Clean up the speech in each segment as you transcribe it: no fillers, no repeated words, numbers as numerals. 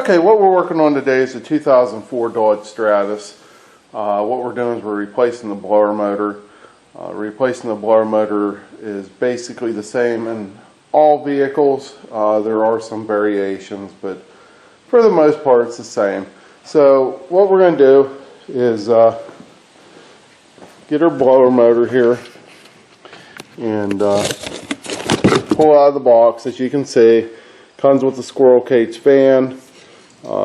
Okay, what we're working on today is a 2004 Dodge Stratus. What we're doing is we're replacing the blower motor. Replacing the blower motor is basically the same in all vehicles. There are some variations, but for the most part it's the same. So what we're going to do is get our blower motor here and pull out of the box. As you can see, comes with a squirrel cage fan.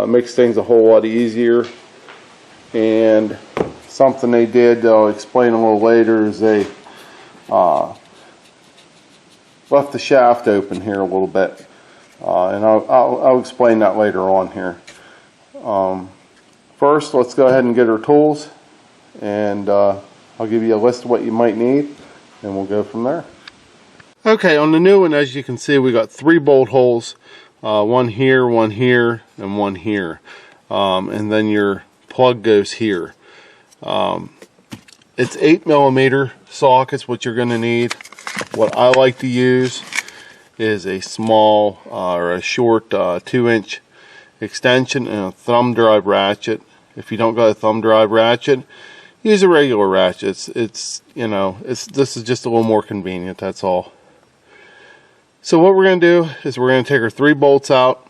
Makes things a whole lot easier. And something they did, I'll explain a little later, is they left the shaft open here a little bit. And I'll explain that later on here. First, let's go ahead and get our tools, and I'll give you a list of what you might need, and we'll go from there. Okay, on the new one, as you can see, we got 3 bolt holes. One here, and one here. And then your plug goes here. It's 8mm sockets, what you're going to need. What I like to use is a small or a short 2-inch extension and a thumb drive ratchet. If you don't got a thumb drive ratchet, use a regular ratchet. This is just a little more convenient, that's all. So what we're going to do is we're going to take our 3 bolts out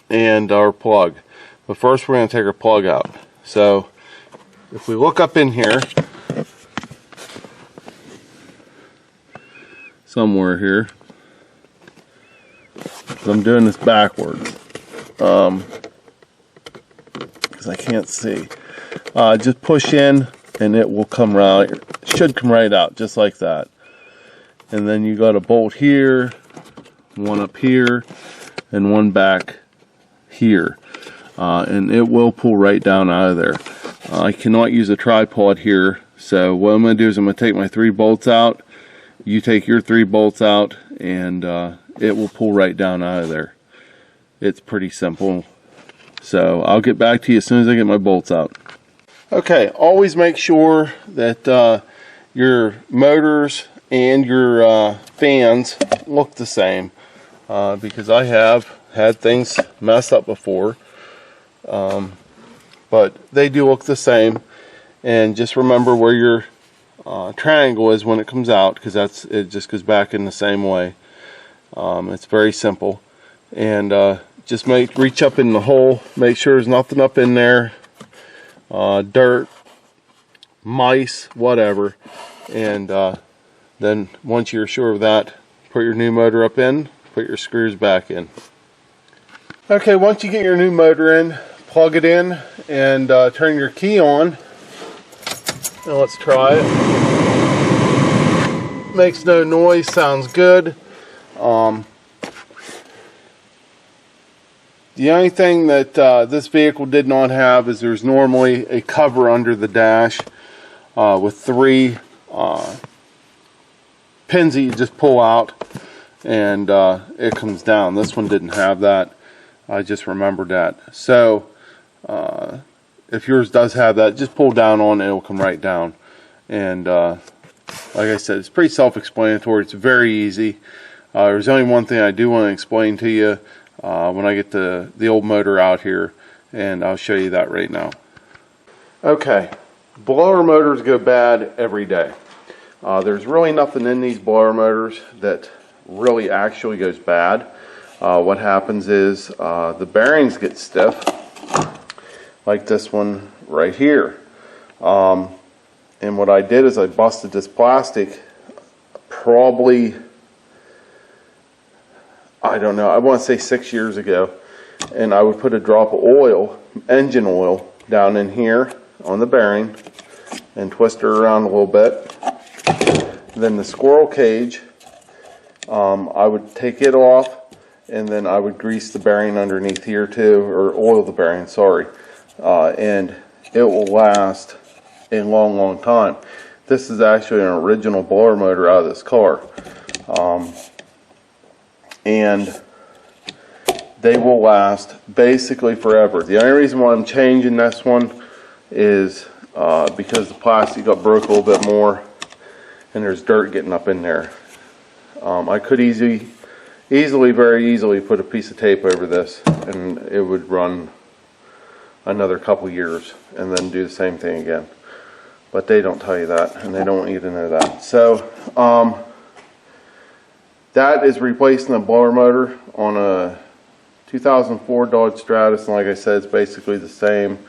and our plug. But first we're going to take our plug out. So if we look up in here, somewhere here, I'm doing this backwards because I can't see. Just push in and it will come right, it should come right out just like that. And then you got a bolt here, one up here, and one back here. And it will pull right down out of there. I cannot use a tripod here, so what I'm going to do is I'm going to take my 3 bolts out, you take your 3 bolts out, and it will pull right down out of there. It's pretty simple. So I'll get back to you as soon as I get my bolts out. Okay, always make sure that your motors and your fans look the same, because I have had things mess up before, but they do look the same. And just remember where your triangle is when it comes out, because it just goes back in the same way. It's very simple. And just reach up in the hole, make sure there's nothing up in there, dirt, mice, whatever. And then once you're sure of that, put your new motor up in, put your screws back in. Okay, once you get your new motor in, plug it in and turn your key on. Now let's try it. Makes no noise, sounds good. The only thing that this vehicle did not have is there's normally a cover under the dash with 3 pins that you just pull out and it comes down. This one didn't have that. I just remembered that. So if yours does have that, just pull down on it, it'll come right down. And like I said, it's pretty self-explanatory. It's very easy. There's only one thing I do want to explain to you when I get the old motor out here, and I'll show you that right now. Okay, blower motors go bad every day. There's really nothing in these blower motors that really actually goes bad. What happens is the bearings get stiff, like this one right here. And what I did is I busted this plastic probably, I don't know, I want to say 6 years ago. And I would put a drop of oil, engine oil, down in here on the bearing and twist her around a little bit. Then the squirrel cage, I would take it off, and then I would grease the bearing underneath here too, or oil the bearing, sorry. And it will last a long time. This is actually an original blower motor out of this car. And they will last basically forever. The only reason why I'm changing this one is because the plastic got broke a little bit more and there's dirt getting up in there. I could easily very easily put a piece of tape over this and it would run another couple years and then do the same thing again. But they don't tell you that, and they don't want you to know that. So that is replacing the blower motor on a 2004 Dodge Stratus, and like I said, it's basically the same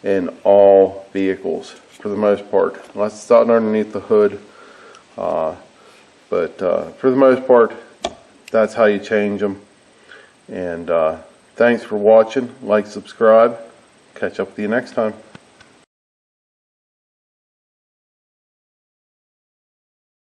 in all vehicles for the most part, unless it's out underneath the hood. But for the most part, that's how you change them. And thanks for watching. Like, subscribe. Catch up with you next time.